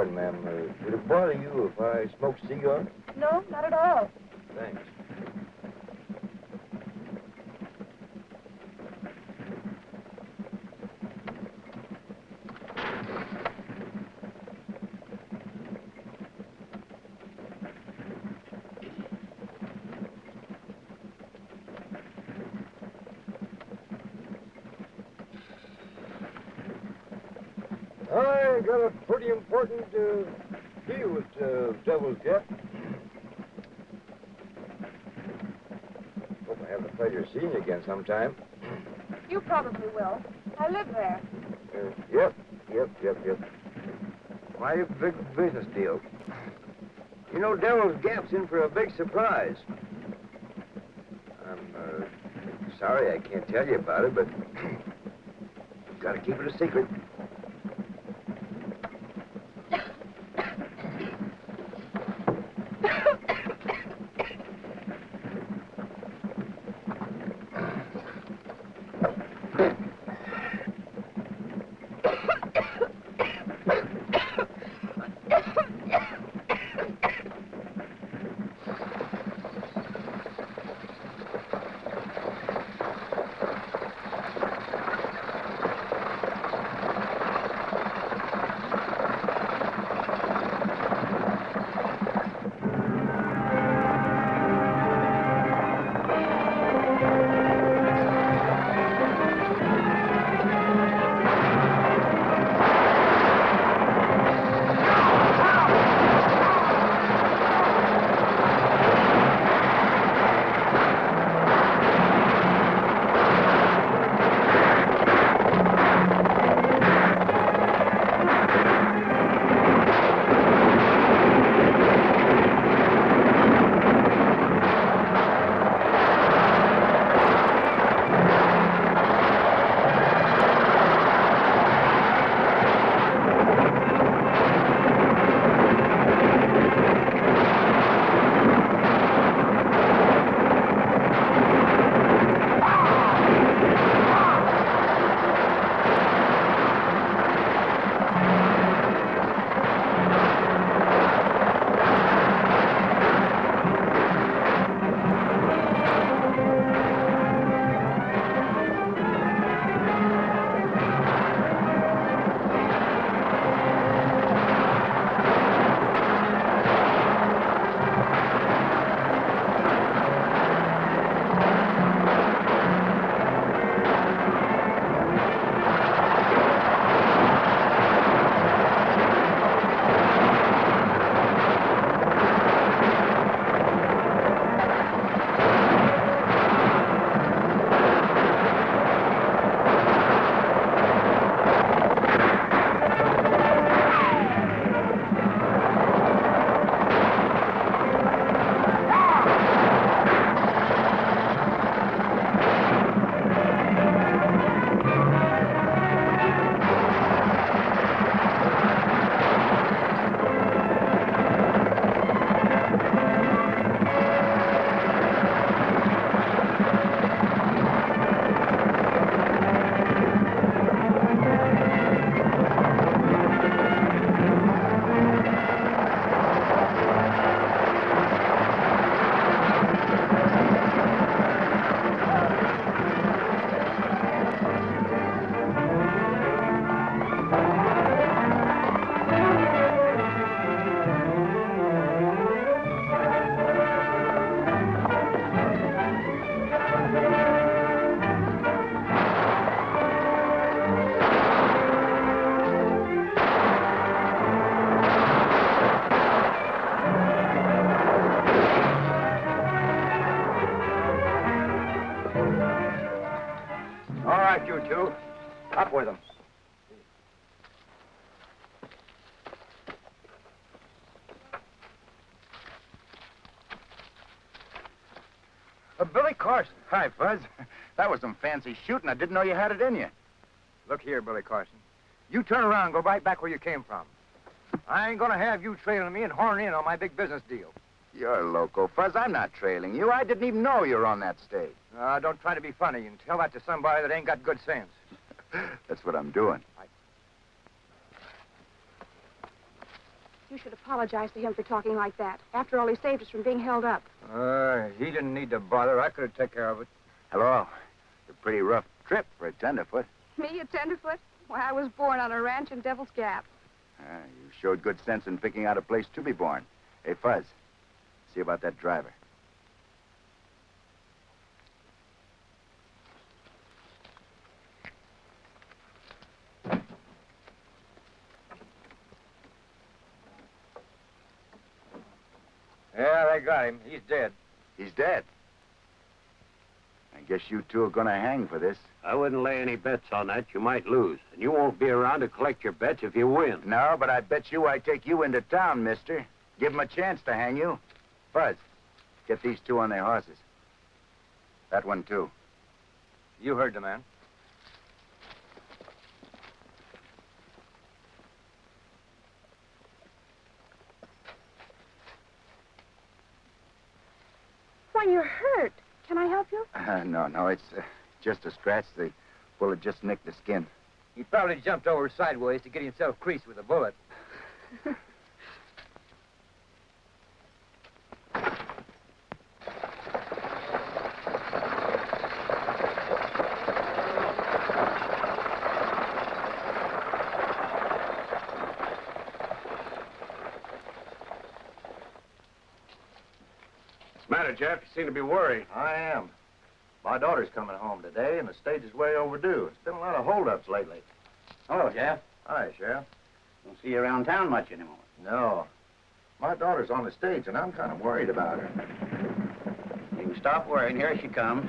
pardon, ma'am. Would it bother you if I smoked a cigar? No, not at all. Thanks. I got a pretty important deal with Devil's Gap. Hope I have the pleasure of seeing you again sometime. You probably will. I live there. Yep. My big business deal. You know, Devil's Gap's in for a big surprise. I'm sorry I can't tell you about it, but gotta keep it a secret. right, you two. Up with them. Billy Carson. Hi, Fuzz. That was some fancy shooting. I didn't know you had it in you. Look here, Billy Carson. You turn around and go right back where you came from. I ain't gonna have you trailing me and horning in on my big business deal. You're loco, Fuzz. I'm not trailing you. I didn't even know you were on that stage. Don't try to be funny and tell that to somebody that ain't got good sense. That's what I'm doing. You should apologize to him for talking like that. After all, he saved us from being held up. He didn't need to bother. I could have taken care of it. Hello. It's a pretty rough trip for a tenderfoot. Me, a tenderfoot? Why, I was born on a ranch in Devil's Gap. You showed good sense in picking out a place to be born. Hey, Fuzz, see about that driver. Yeah, they got him. He's dead. He's dead. I guess you two are going to hang for this. I wouldn't lay any bets on that. You might lose. And you won't be around to collect your bets if you win. No, but I bet you I take you into town, mister. Give 'em a chance to hang you. Fuzz, get these two on their horses. That one, too. You heard the man. Why, you're hurt. Can I help you? No, it's just a scratch. The bullet just nicked the skin. He probably jumped over sideways to get himself creased with a bullet. What's the matter, Jeff? You seem to be worried. I am. My daughter's coming home today, and the stage is way overdue. It's been a lot of holdups lately. Hello, Jeff. Hi, Sheriff. Don't see you around town much anymore. No. My daughter's on the stage, and I'm kind of worried about her. You can stop worrying. Here she comes.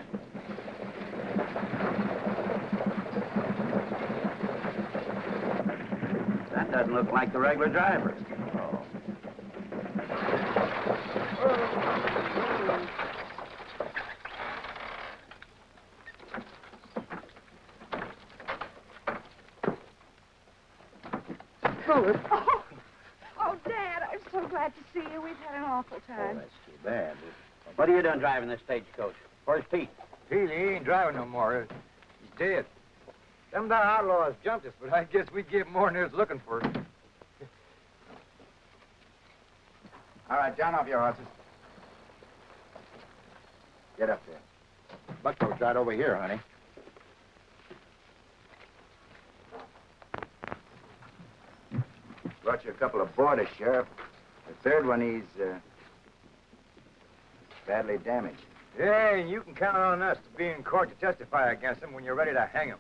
That doesn't look like the regular driver. Oh. Oh, Dad, I'm so glad to see you. We've had an awful time. That's too bad. What are you doing driving this stagecoach? Where's Pete? Pete, he ain't driving no more. He's dead. Them down outlaws jumped us, but I guess we give more than there's looking for. All right, John, off your horses. Get up there. Buckboat's right over here, honey. Brought you a couple of boarders, Sheriff. The third one, he's badly damaged. Yeah, and you can count on us to be in court to testify against him when you're ready to hang him.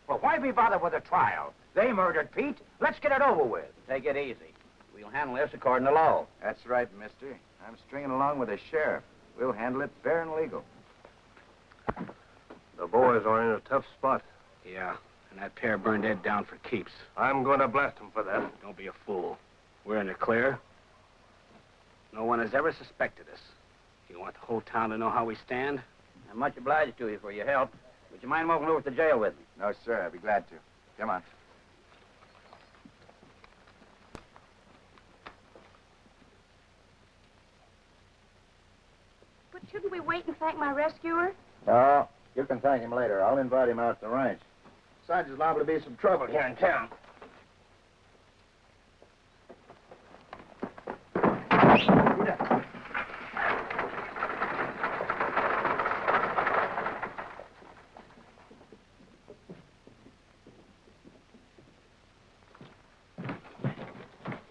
Well, why be bothered with a trial? They murdered Pete. Let's get it over with. Take it easy. We'll handle this according to law. That's right, mister. I'm stringing along with the sheriff. We'll handle it fair and legal. The boys are in a tough spot. Yeah, and that pair burned Ed down for keeps. I'm going to blast them for that. Don't be a fool. We're in the clear. No one has ever suspected us. You want the whole town to know how we stand? I'm much obliged to you for your help. Would you mind walking over to the jail with me? No, sir. I'd be glad to. Come on. But shouldn't we wait and thank my rescuer? No, you can thank him later. I'll invite him out to the ranch. Besides, there's liable to be some trouble here in town.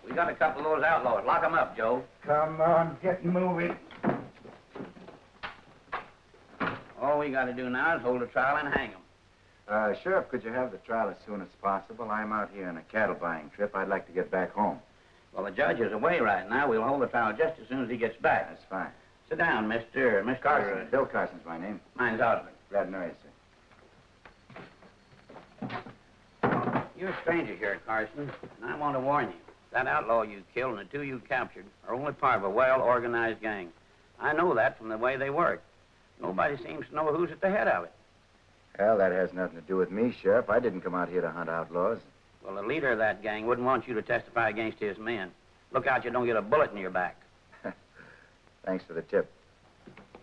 We got a couple of those outlaws. Lock them up, Joe. Come on, get moving. All we got to do now is hold a trial and hang them. Sheriff, could you have the trial as soon as possible? I'm out here on a cattle buying trip. I'd like to get back home. Well, the judge is away right now. We'll hold the trial just as soon as he gets back. That's fine. Sit down, Mr. Carson. Bill Carson's my name. Mine's Osmond. Glad to know you, sir. You're a stranger here, Carson, and I want to warn you. That outlaw you killed and the two you captured are only part of a well-organized gang. I know that from the way they work. Nobody seems to know who's at the head of it. Well, that has nothing to do with me, Sheriff. I didn't come out here to hunt outlaws. Well, the leader of that gang wouldn't want you to testify against his men. Look out you don't get a bullet in your back. Thanks for the tip.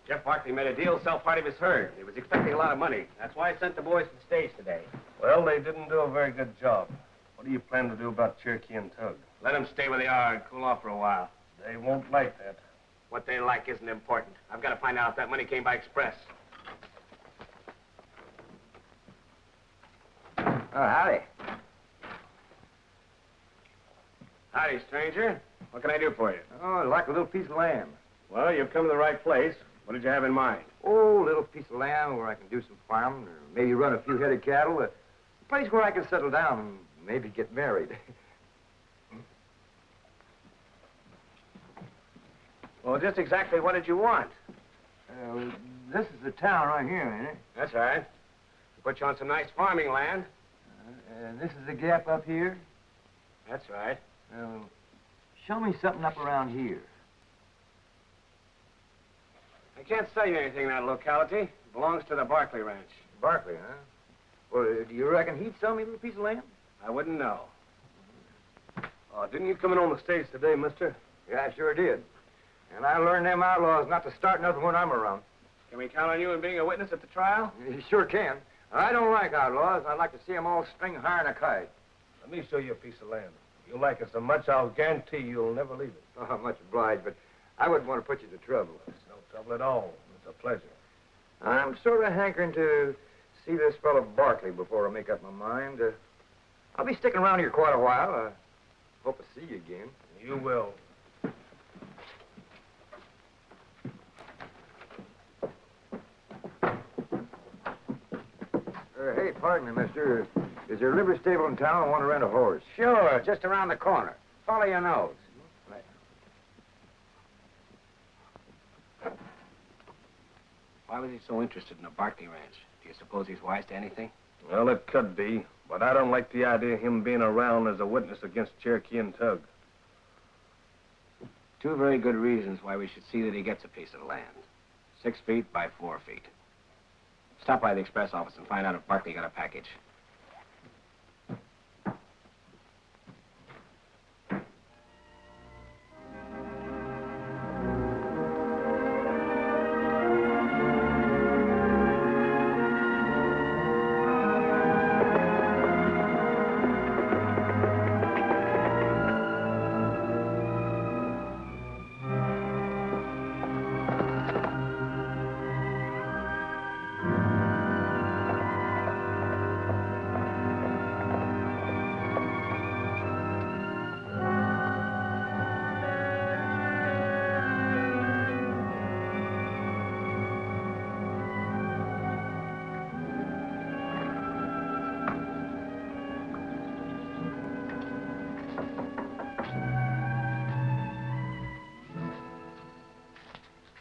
Jeff Barkley made a deal, sell part of his herd. He was expecting a lot of money. That's why I sent the boys to the stage today. Well, they didn't do a very good job. What do you plan to do about Cherokee and Tug? Let them stay where they are and cool off for a while. They won't like that. What they like isn't important. I've got to find out if that money came by express. Oh, howdy. Howdy, stranger. What can I do for you? Oh, I'd like a little piece of land. Well, you've come to the right place. What did you have in mind? Oh, a little piece of land where I can do some farming or maybe run a few head of cattle. A place where I can settle down and maybe get married. Well, just exactly what did you want? This is the town right here, ain't it? That's right. Put you on some nice farming land. This is the gap up here. That's right. Show me something up around here. I can't sell you anything in that locality. It belongs to the Barkley Ranch. Barkley, huh? Well, do you reckon he'd sell me a little piece of land? I wouldn't know. Didn't you come in on the stage today, mister? Yeah, I sure did. And I learned them outlaws not to start nothing when I'm around. Can we count on you in being a witness at the trial? You sure can. I don't like outlaws. I'd like to see them all string higher than a kite. Let me show you a piece of land. You'll like it so much, I'll guarantee you'll never leave it. Oh, much obliged, but I wouldn't want to put you to trouble. It's no trouble at all. It's a pleasure. I'm sort of hankering to see this fellow Barkley before I make up my mind. I'll be sticking around here quite a while. I hope to see you again. You will. Hey, pardon me, mister. Is there a livery stable in town? I want to rent a horse. Sure, just around the corner. Follow your nose. Why was he so interested in the Barkley Ranch? Do you suppose he's wise to anything? Well, it could be, but I don't like the idea of him being around as a witness against Cherokee and Tug. Two very good reasons why we should see that he gets a piece of land. 6 feet by 4 feet. Stop by the express office and find out if Barkley got a package.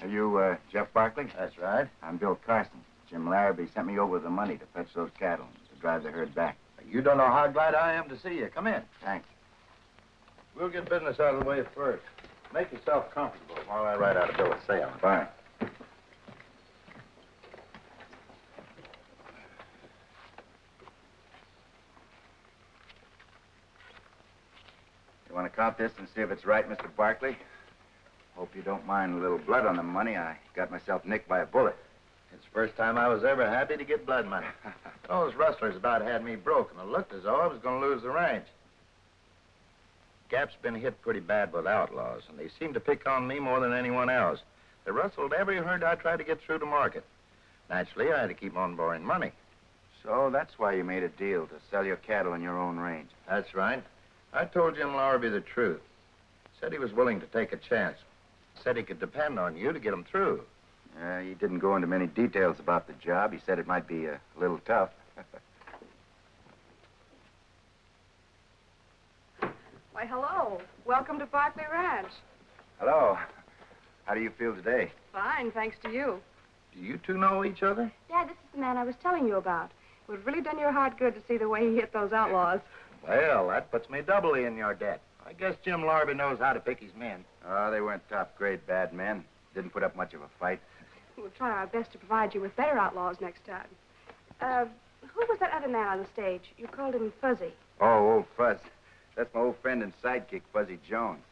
Are you, Jeff Barkley? That's right. I'm Bill Carson. Jim Larrabee sent me over with the money to fetch those cattle to drive the herd back. You don't know how glad I am to see you. Come in. Thanks. We'll get business out of the way first. Make yourself comfortable while I write out a bill of sale. Fine. You want to count this and see if it's right, Mr. Barkley? Hope you don't mind a little blood on the money. I got myself nicked by a bullet. It's the first time I was ever happy to get blood money. Those rustlers about had me broke, and it looked as though I was going to lose the ranch. Gap's been hit pretty bad with outlaws, and they seem to pick on me more than anyone else. They rustled every herd I tried to get through to market. Naturally, I had to keep on borrowing money. So that's why you made a deal, to sell your cattle in your own range. That's right. I told Jim Larrabee the truth. Said he was willing to take a chance. Said he could depend on you to get him through. He didn't go into many details about the job. He said it might be a little tough. Why, hello. Welcome to Barkley Ranch. Hello. How do you feel today? Fine, thanks to you. Do you two know each other? Dad, this is the man I was telling you about. It would really done your heart good to see the way he hit those outlaws. Well, that puts me doubly in your debt. I guess Jim Larrabee knows how to pick his men. Oh, they weren't top-grade bad men. Didn't put up much of a fight. We'll try our best to provide you with better outlaws next time. Who was that other man on the stage? You called him Fuzzy. Oh, old Fuzz. That's my old friend and sidekick, Fuzzy Jones.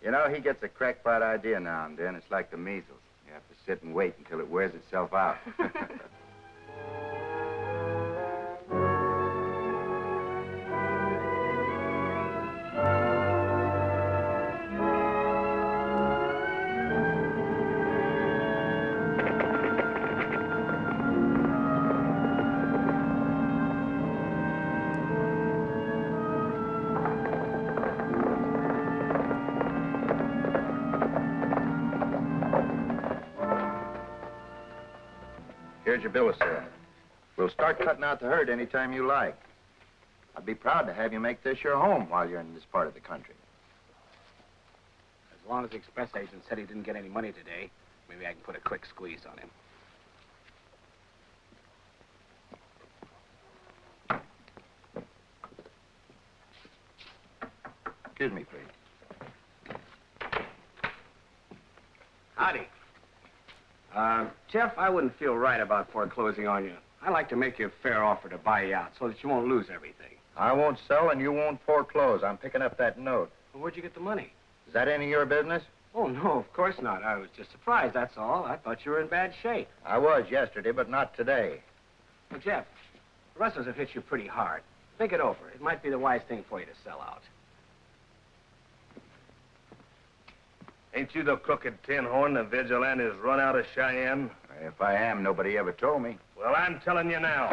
You know, he gets a crackpot idea now and then. It's like the measles. You have to sit and wait until it wears itself out. Here's your bill of sale. We'll start cutting out the herd anytime you like. I'd be proud to have you make this your home while you're in this part of the country. As long as the express agent said he didn't get any money today, maybe I can put a quick squeeze on him. Excuse me, please. Howdy. Jeff, I wouldn't feel right about foreclosing on you. I'd like to make you a fair offer to buy you out so that you won't lose everything. I won't sell and you won't foreclose. I'm picking up that note. Well, where'd you get the money? Is that any of your business? Oh, no, of course not. I was just surprised, that's all. I thought you were in bad shape. I was yesterday, but not today. Well, Jeff, the rustlers have hit you pretty hard. Think it over. It might be the wise thing for you to sell out. Ain't you the crooked tin horn the vigilantes run out of Cheyenne? If I am, nobody ever told me. Well, I'm telling you now.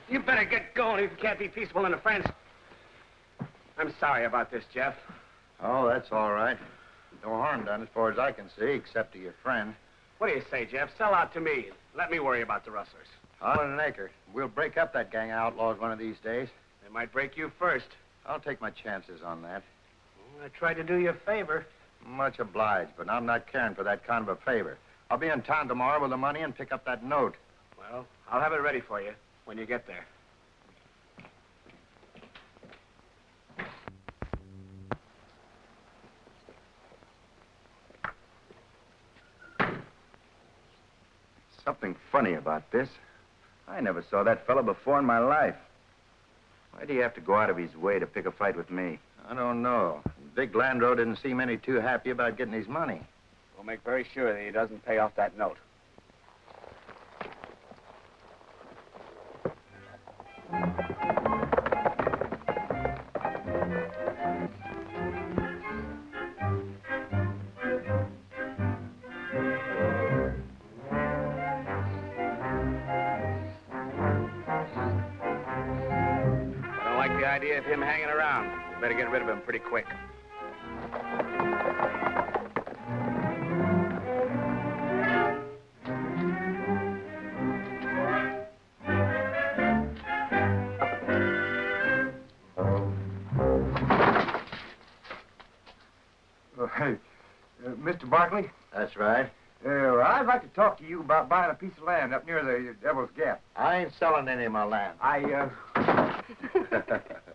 You better get going if you can't be peaceable in a fence. I'm sorry about this, Jeff. Oh, that's all right. No harm done as far as I can see, except to your friend. What do you say, Jeff? Sell out to me. Let me worry about the rustlers. All in an acre. We'll break up that gang of outlaws one of these days. They might break you first. I'll take my chances on that. I tried to do you a favor. Much obliged, but I'm not caring for that kind of a favor. I'll be in town tomorrow with the money and pick up that note. Well, I'll have it ready for you when you get there. Something funny about this. I never saw that fellow before in my life. Why do you have to go out of his way to pick a fight with me? I don't know. Big Landreau didn't seem any too happy about getting his money. We'll make very sure that he doesn't pay off that note. Idea of him hanging around. We better get rid of him pretty quick. Hey, Mr. Barkley? That's right. I'd like to talk to you about buying a piece of land up near the Devil's Gap. I ain't selling any of my land.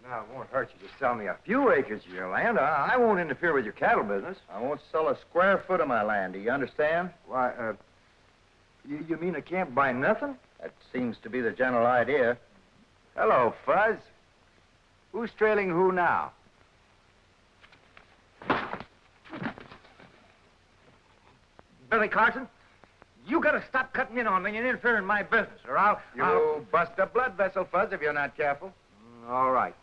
Now, it won't hurt you to sell me a few acres of your land. I won't interfere with your cattle business. I won't sell a square foot of my land. Do you understand? Why, you mean I can't buy nothing? That seems to be the general idea. Hello, Fuzz. Who's trailing who now? Billy Carson, you gotta stop cutting in on me and interfering in my business, or I'll... You'll bust a blood vessel, Fuzz, if you're not careful. All right.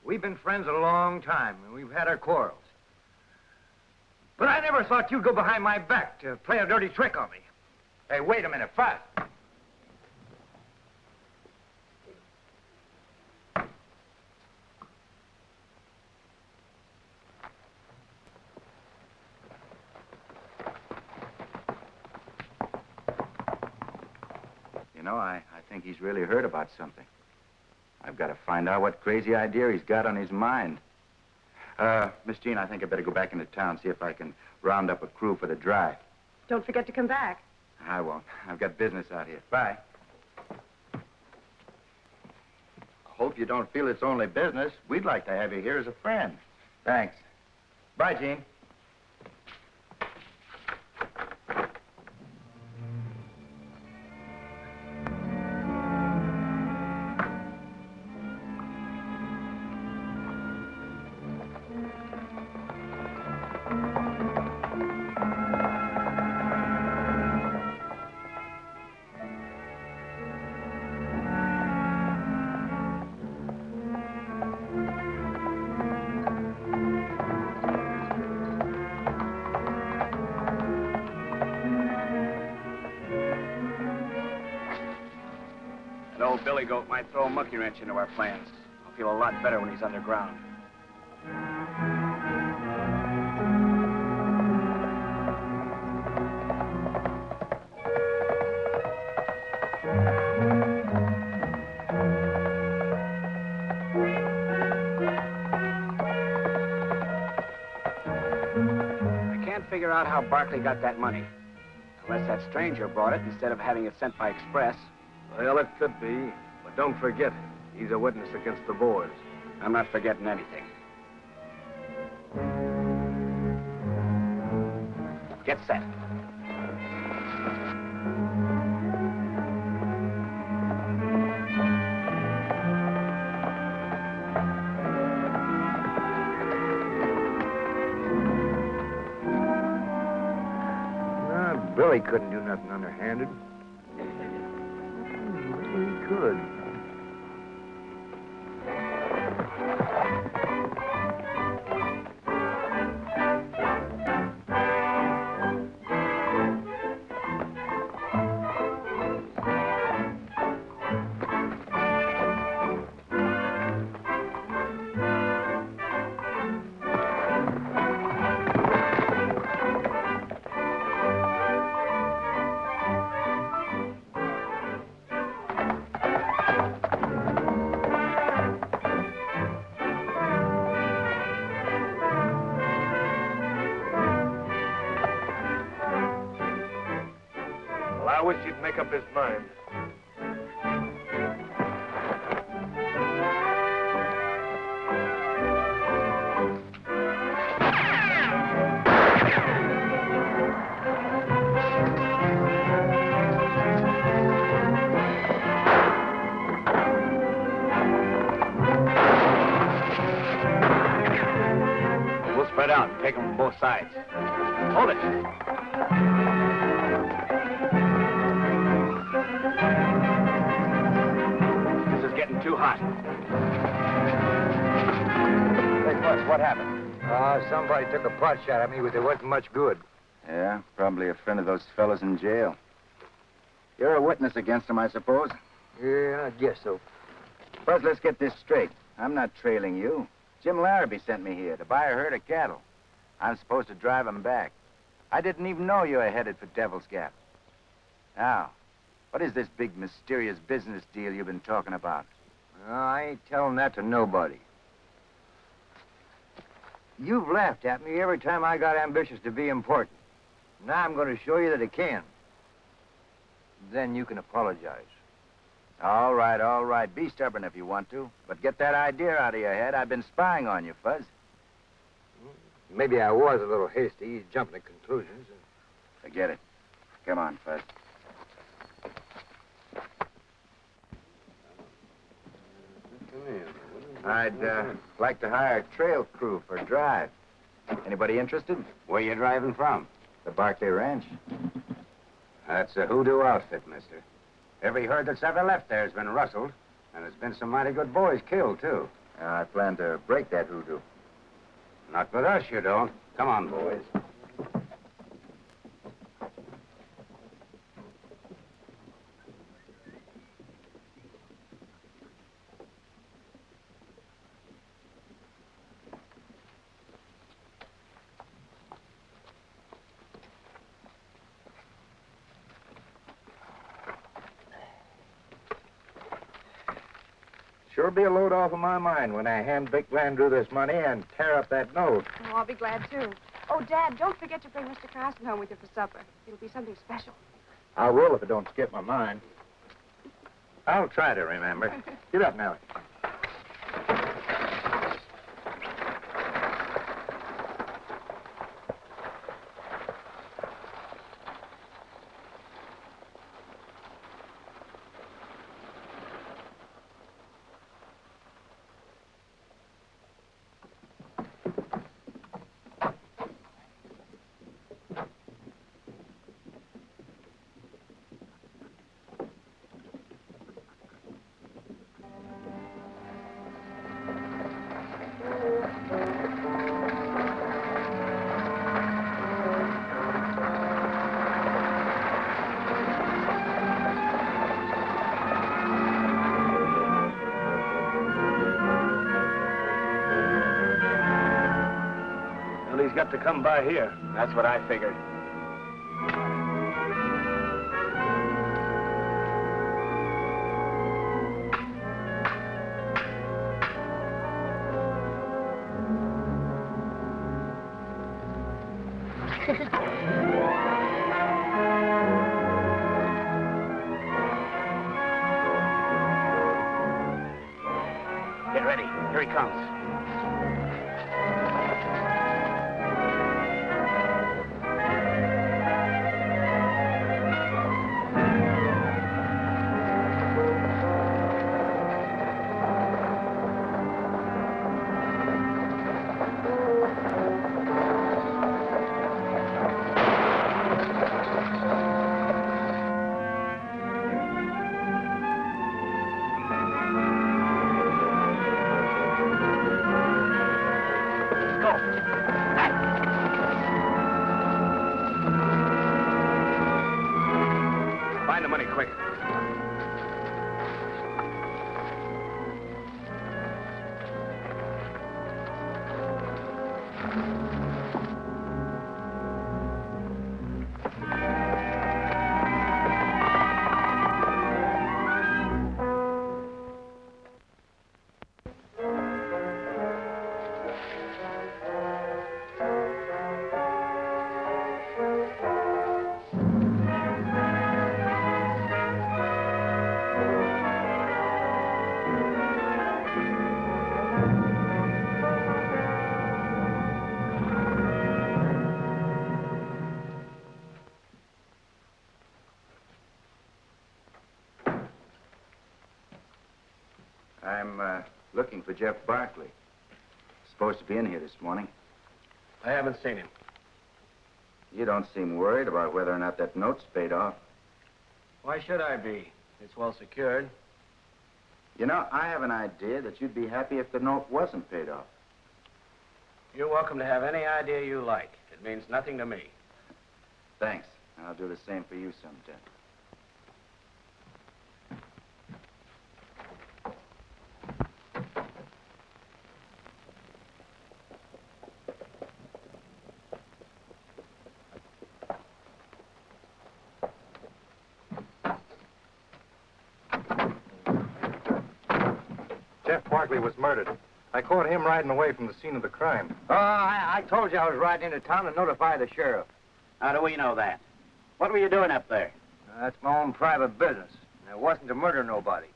We've been friends a long time, and we've had our quarrels. But I never thought you'd go behind my back to play a dirty trick on me. Hey, wait a minute, Fuzz. You know, I think he's really heard about something. I've got to find out what crazy idea he's got on his mind. Miss Jean, I think I'd better go back into town, see if I can round up a crew for the drive. Don't forget to come back. I won't. I've got business out here. Bye. I hope you don't feel it's only business. We'd like to have you here as a friend. Thanks. Bye, Jean. old billy goat might throw a monkey wrench into our plans. I'll feel a lot better when he's underground. I can't figure out how Barkley got that money. Unless that stranger brought it instead of having it sent by express. Well, it could be. But don't forget, he's a witness against the boys. I'm not forgetting anything. Get set. Billy couldn't do nothing underhanded. Maybe he could. Well, I wish he'd make up his mind. We'll spread out and take them from both sides. Hold it. This is getting too hot. Hey, Buzz, what happened? Somebody took a pot shot at me, but it wasn't much good. Yeah, probably a friend of those fellas in jail. You're a witness against them, I suppose? Yeah, I guess so. Buzz, let's get this straight. I'm not trailing you. Jim Larrabee sent me here to buy a herd of cattle. I'm supposed to drive 'em back. I didn't even know you were headed for Devil's Gap. Now, what is this big mysterious business deal you've been talking about? I ain't telling that to nobody. You've laughed at me every time I got ambitious to be important. Now I'm going to show you that it can. Then you can apologize. All right. Be stubborn if you want to. But get that idea out of your head. I've been spying on you, Fuzz. Maybe I was a little hasty, jumping to conclusions. Forget it. Come on, Fuzz. I'd like to hire a trail crew for a drive. Anybody interested? Where you driving from? The Barkley Ranch. That's a hoodoo outfit, mister. Every herd that's ever left there has been rustled, and there's been some mighty good boys killed, too. I plan to break that hoodoo. Not with us, you don't. Come on, boys. Sure be a load off of my mind when I hand Vic Landrew this money and tear up that note. Oh, I'll be glad to. Oh, Dad, don't forget to bring Mr. Carson home with you for supper. It'll be something special. I will if it don't skip my mind. I'll try to remember. Get up, Nellie. got to come by here. That's what I figured. Get ready. Here he comes. Find the money quick. I'm looking for Jeff Barkley. Supposed to be in here this morning. I haven't seen him. You don't seem worried about whether or not that note's paid off. Why should I be? It's well secured. You know, I have an idea that you'd be happy if the note wasn't paid off. You're welcome to have any idea you like. It means nothing to me. Thanks. I'll do the same for you sometime. Jeff Barkley was murdered. I caught him riding away from the scene of the crime. Oh, I told you I was riding into town to notify the sheriff. How do we know that? What were you doing up there? That's my own private business. And it wasn't to murder nobody.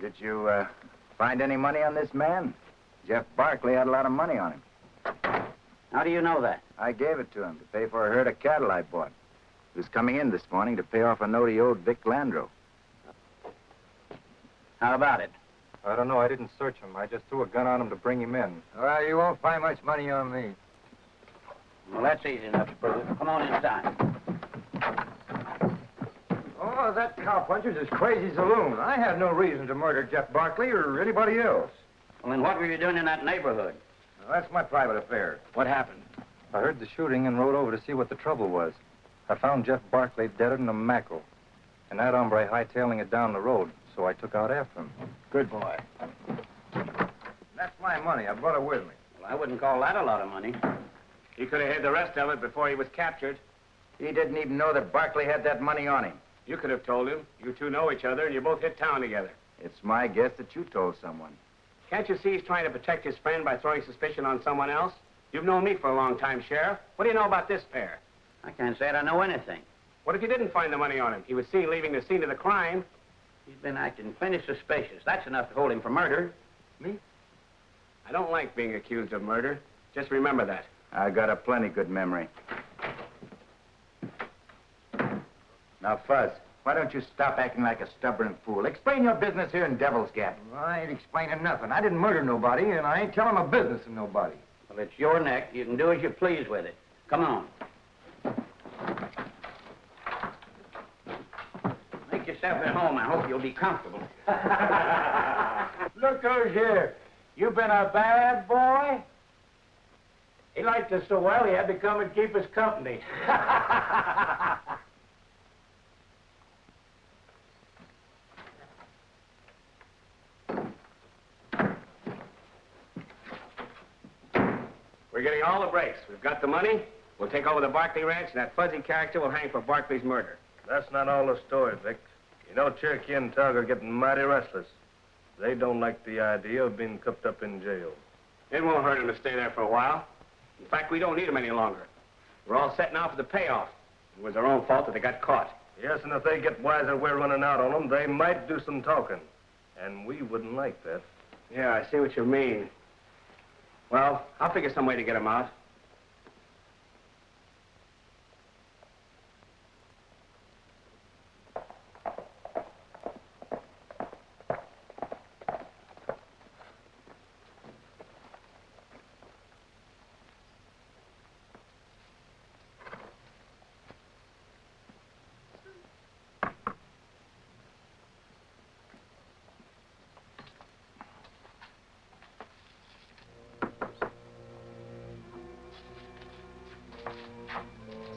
Did you find any money on this man? Jeff Barkley had a lot of money on him. How do you know that? I gave it to him to pay for a herd of cattle I bought. He was coming in this morning to pay off a note he owed Vic Landro. How about it? I don't know. I didn't search him. I just threw a gun on him to bring him in. Well, you won't find much money on me. Well, that's easy enough to prove. Come on inside. Oh, that cowpuncher's as crazy as a loon. I had no reason to murder Jeff Barkley or anybody else. Well, then what were you doing in that neighborhood? Well, that's my private affair. What happened? I heard the shooting and rode over to see what the trouble was. I found Jeff Barkley deader than a mackerel, and that hombre hightailing it down the road, so I took out after him. Good boy. That's my money. I brought it with me. Well, I wouldn't call that a lot of money. He could have hid the rest of it before he was captured. He didn't even know that Barkley had that money on him. You could have told him. You two know each other, and you both hit town together. It's my guess that you told someone. Can't you see he's trying to protect his friend by throwing suspicion on someone else? You've known me for a long time, Sheriff. What do you know about this pair? I can't say I know anything. What if you didn't find the money on him? He was seen leaving the scene of the crime. He's been acting plenty suspicious. That's enough to hold him for murder. Me? I don't like being accused of murder. Just remember that. I got a plenty good memory. Now, Fuzz, why don't you stop acting like a stubborn fool? Explain your business here in Devil's Gap. Well, I ain't explaining nothing. I didn't murder nobody, and I ain't telling my business to nobody. Well, it's your neck. You can do as you please with it. Come on. Make yourself at home. I hope you'll be comfortable. Look who's here. You been a bad boy? He liked us so well, he had to come and keep us company. We're getting all the breaks. We've got the money. We'll take over the Barkley Ranch, and that fuzzy character will hang for Barkley's murder. That's not all the story, Vic. You know, Cherokee and Tug are getting mighty restless. They don't like the idea of being cooped up in jail. It won't hurt him to stay there for a while. In fact, we don't need him any longer. We're all set now for the payoff. It was their own fault that they got caught. Yes, and if they get wiser we're running out on them, they might do some talking. And we wouldn't like that. Yeah, I see what you mean. Well, I'll figure some way to get him out.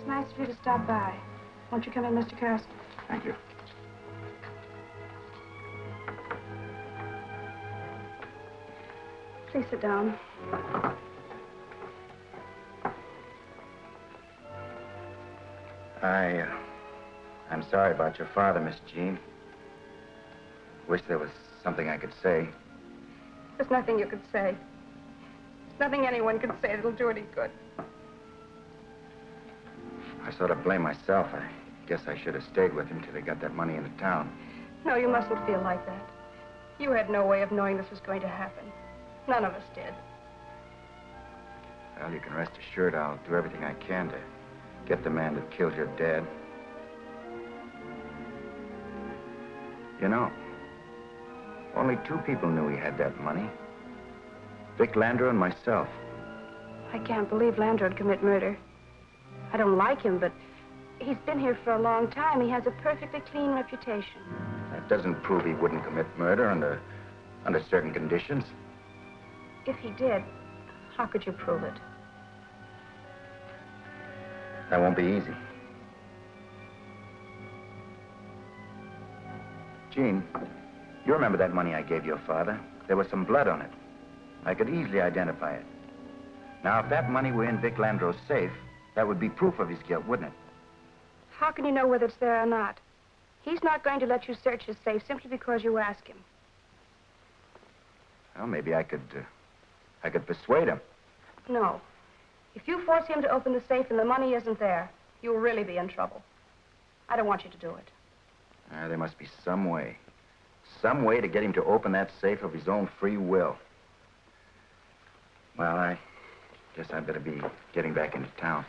Nice of you to stop by. Won't you come in, Mr. Carson? Thank you. Please sit down. I'm sorry about your father, Miss Jean. Wish there was something I could say. There's nothing you could say. There's nothing anyone could say that'll do any good. I sort of blame myself. I guess I should have stayed with him till he got that money into town. No, you mustn't feel like that. You had no way of knowing this was going to happen. None of us did. Well, you can rest assured I'll do everything I can to get the man that killed your dad. You know, only 2 people knew he had that money. Vic Landreau and myself. I can't believe Landreau would commit murder. I don't like him, but he's been here for a long time. He has a perfectly clean reputation. That doesn't prove he wouldn't commit murder under certain conditions. If he did, how could you prove it? That won't be easy. Jean, you remember that money I gave your father? There was some blood on it. I could easily identify it. Now, if that money were in Vic Landreau's safe, that would be proof of his guilt, wouldn't it? How can you know whether it's there or not? He's not going to let you search his safe simply because you ask him. Well, maybe I could persuade him. No. If you force him to open the safe and the money isn't there, you'll really be in trouble. I don't want you to do it. There must be some way. Some way to get him to open that safe of his own free will. Well, I guess I'd better be getting back into town.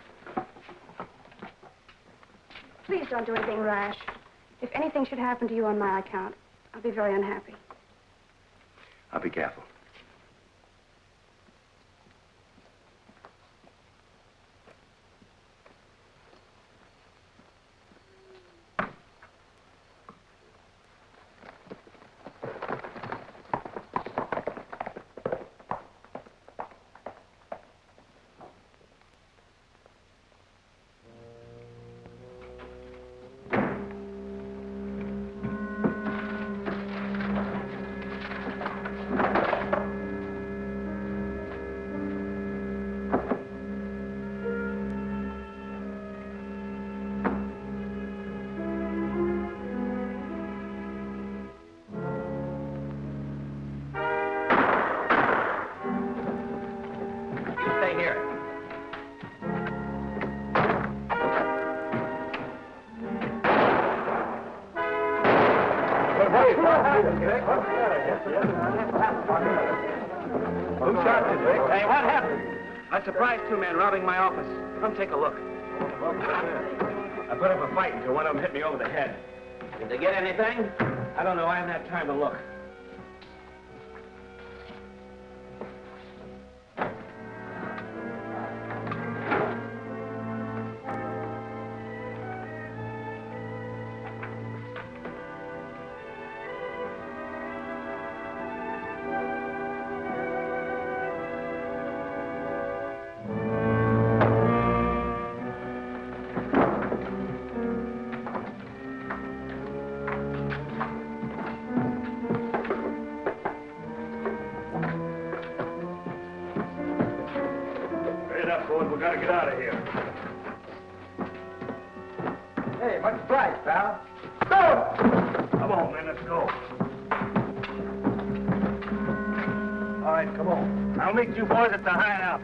Please don't do anything rash. If anything should happen to you on my account, I'll be very unhappy. I'll be careful. Who shot you, Vic? Hey, what happened? I surprised 2 men robbing my office. Come take a look. I put up a fight until one of them hit me over the head. Did they get anything? I don't know. I haven't had time to look. Get up, boys. We gotta get out of here. Hey, what's the price, pal? Come on, men. Let's go. All right, come on. I'll meet you boys at the hideout.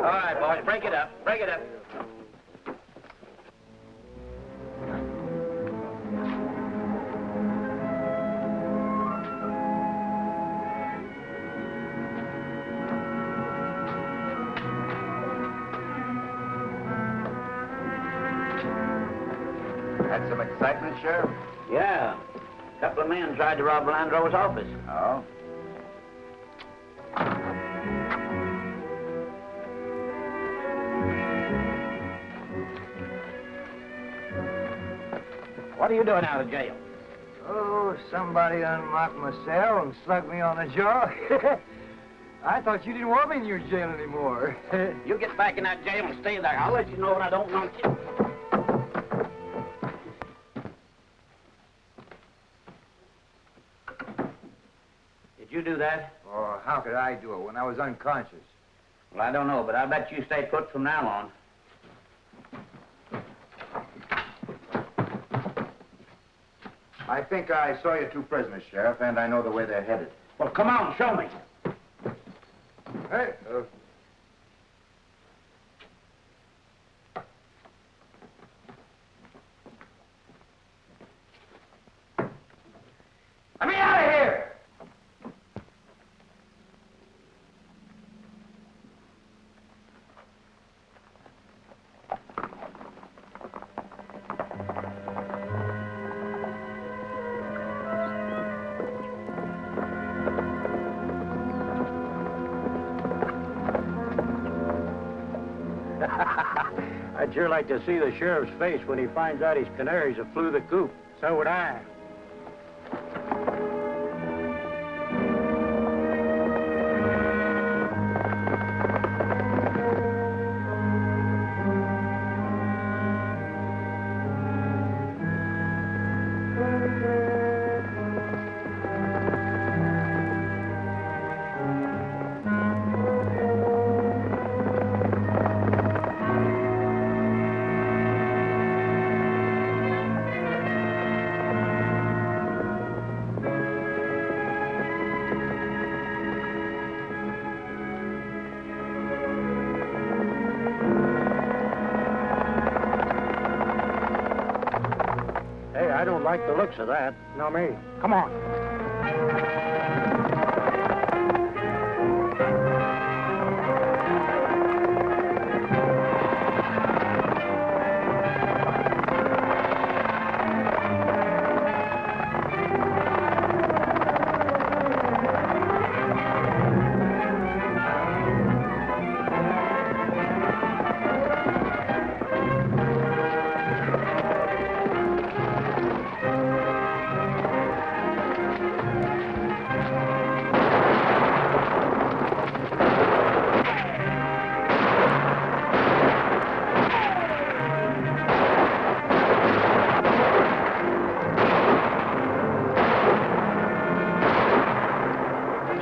All right, boys, break it up. Break it up. Had some excitement, Sheriff? Yeah. A couple of men tried to rob Landro's office. Oh? What are you doing out of jail? Oh, somebody unlocked my cell and slugged me on the jaw. I thought you didn't want me in your jail anymore. You get back in that jail and stay there. I'll let you know when I don't want you. Did you do that? Oh, how could I do it when I was unconscious? Well, I don't know, but I bet you stay put from now on. I think I saw your two prisoners, Sheriff, and I know the way they're headed. Well, come on, show me. Hey, let me out of here! I'd sure like to see the sheriff's face when he finds out his canaries have flew the coop. So would I. Hey, I don't like the looks of that. No, me. Come on.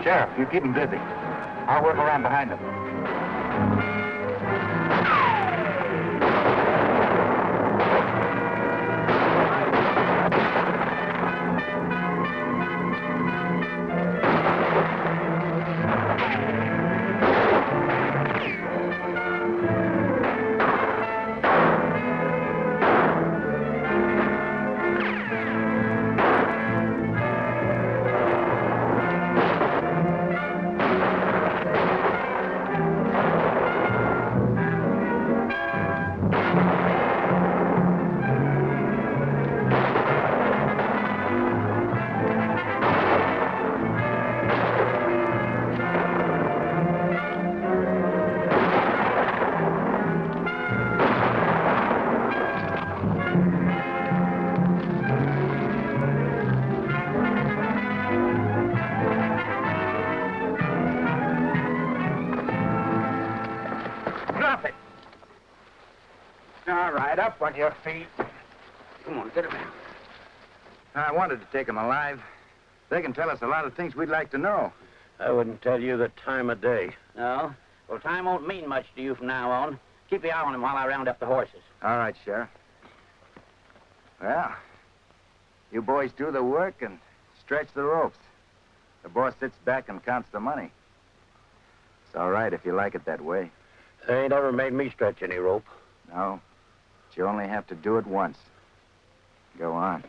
Sheriff, you keep him busy. I'll work around behind him. Drop it. All right, up on your feet. Come on, get him down. I wanted to take them alive. They can tell us a lot of things we'd like to know. I wouldn't tell you the time of day. No? Well, time won't mean much to you from now on. Keep the eye on him while I round up the horses. All right, Sheriff. Well, you boys do the work and stretch the ropes. The boss sits back and counts the money. It's all right if you like it that way. They ain't ever made me stretch any rope. No, but you only have to do it once. Go on.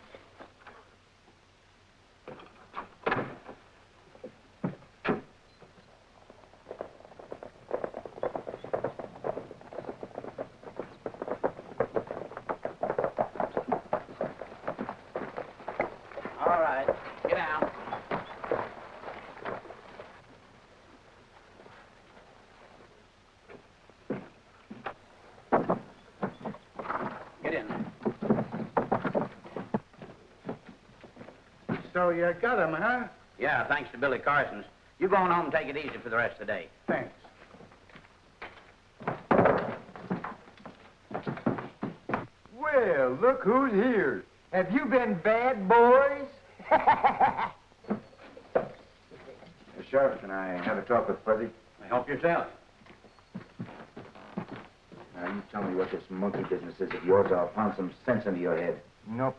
All right, get down. Get in there. So you got him, huh? Yeah, thanks to Billy Carson's. You go on home and take it easy for the rest of the day. Thanks. Well, look who's here. Have you been bad boys? Sheriff, can I have a talk with Fuzzy? Help yourself. Now, you tell me what this monkey business is of yours, or I'll pound some sense into your head. Nope.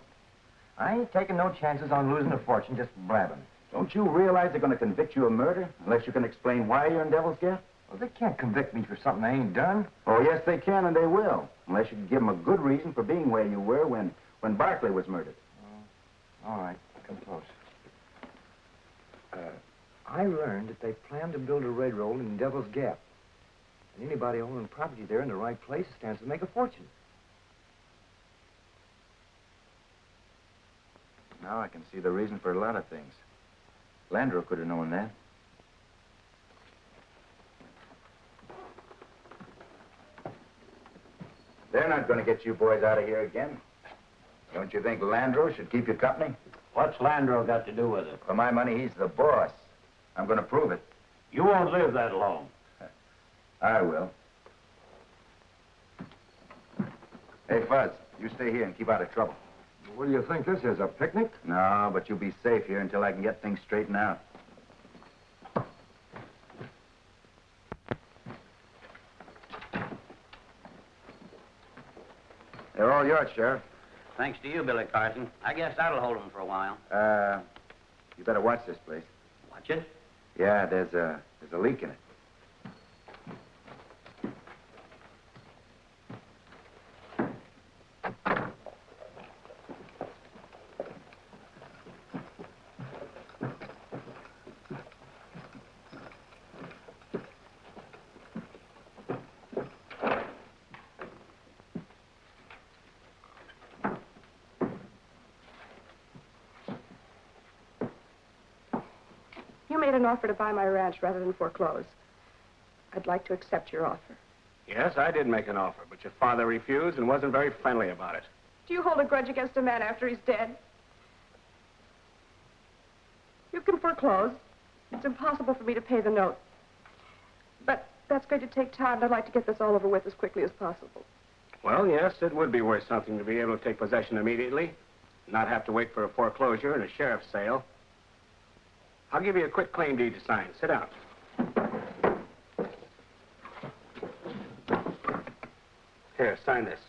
I ain't taking no chances on losing a fortune just blabbing. Don't you realize they're going to convict you of murder unless you can explain why you're in Devil's Gap? Well, they can't convict me for something I ain't done. Oh, yes, they can, and they will. Unless you can give them a good reason for being where you were when Barkley was murdered. All right, come close. I learned that they plan to build a railroad in Devil's Gap. And anybody owning property there in the right place stands to make a fortune. Now I can see the reason for a lot of things. Landreau could have known that. They're not going to get you boys out of here again. Don't you think Landreau should keep you company? What's Landreau got to do with it? For my money, he's the boss. I'm going to prove it. You won't live that long. I will. Hey, Fuzz, you stay here and keep out of trouble. What do you think this is, a picnic? No, but you'll be safe here until I can get things straightened out. They're all yours, Sheriff. Thanks to you, Billy Carson. I guess that'll hold him for a while. You better watch this place. Watch it. Yeah, there's a leak in it. You made an offer to buy my ranch rather than foreclose. I'd like to accept your offer. Yes, I did make an offer, but your father refused and wasn't very friendly about it. Do you hold a grudge against a man after he's dead? You can foreclose. It's impossible for me to pay the note. But that's going to take time, and I'd like to get this all over with as quickly as possible. Well, yes, it would be worth something to be able to take possession immediately, not have to wait for a foreclosure and a sheriff's sale. I'll give you a quick claim deed to sign. Sit down. Here, sign this.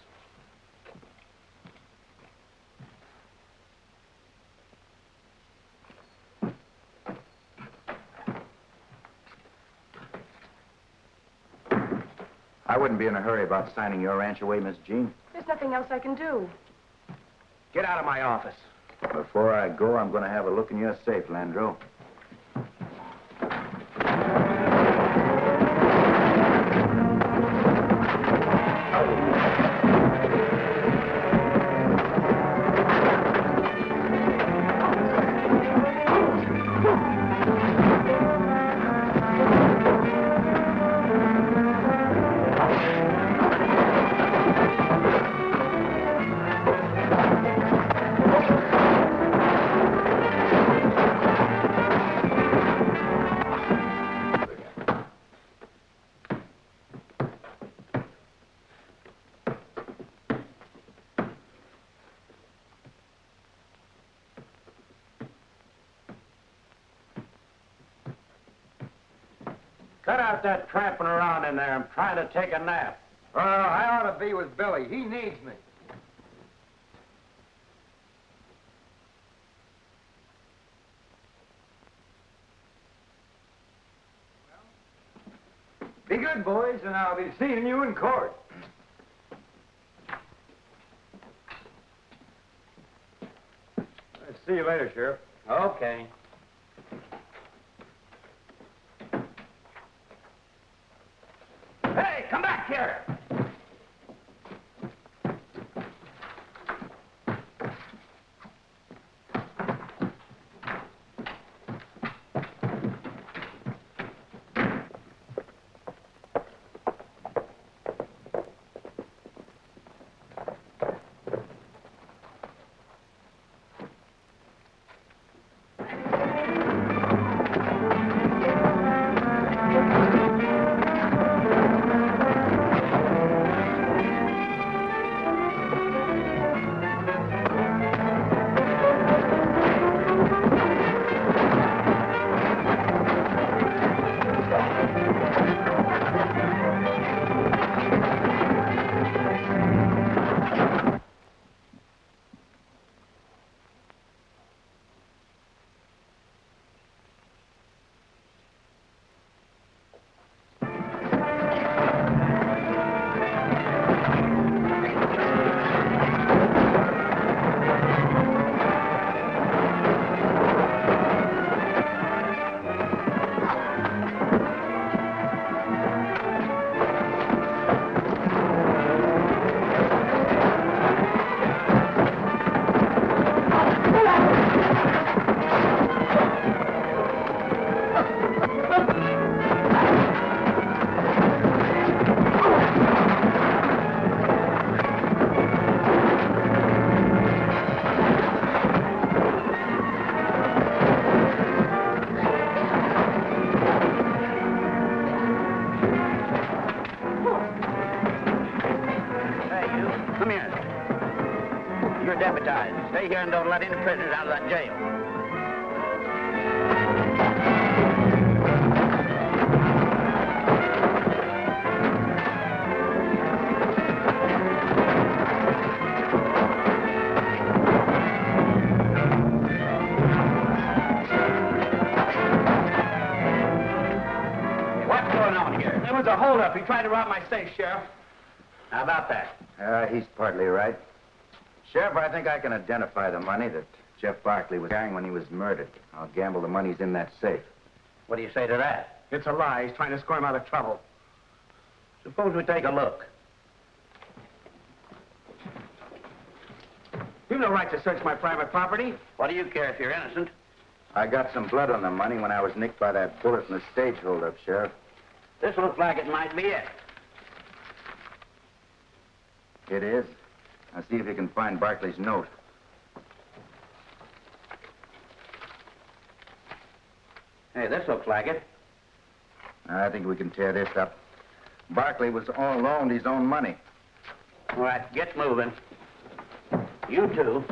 I wouldn't be in a hurry about signing your ranch away, Miss Jean. There's nothing else I can do. Get out of my office. Before I go, I'm going to have a look in your safe, Landreau. Cut out that tramping around in there and try to take a nap. Well, I ought to be with Billy. He needs me. Be good, boys, and I'll be seeing you in court. I'll see you later, Sheriff. Okay. Hey, come back here! You're deputized. Stay here and don't let any prisoners out of that jail. What's going on here? There was a holdup. He tried to rob my safe, Sheriff. How about that? He's partly right. Sheriff, I think I can identify the money that Jeff Barkley was carrying when he was murdered. I'll gamble the money's in that safe. What do you say to that? It's a lie. He's trying to score him out of trouble. Suppose we take a look. You've no right to search my private property. What do you care if you're innocent? I got some blood on the money when I was nicked by that bullet in the stage holdup, Sheriff. This looks like it might be it. It is. Now see if you can find Barkley's note. Hey, this looks like it. I think we can tear this up. Barkley was all loaned his own money. All right, get moving. You too.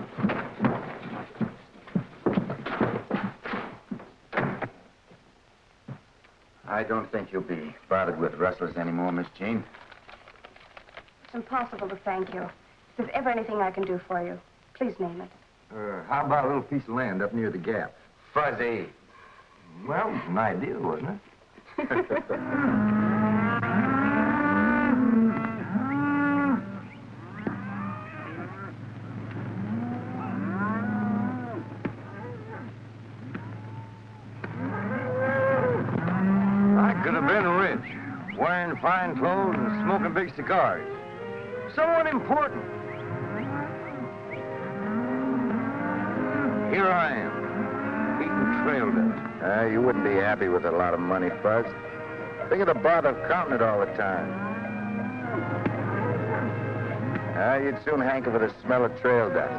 I don't think you'll be bothered with rustlers anymore, Miss Jean. It's impossible to thank you. If there's ever anything I can do for you, please name it. How about a little piece of land up near the gap? Fuzzy. Well, it was an idea, wasn't it? I could have been rich, wearing fine clothes and smoking big cigars. Someone important. Here I am, eating trail dust. You wouldn't be happy with a lot of money, Fuzz. Think of the bother of counting it all the time. You'd soon hanker for the smell of trail dust.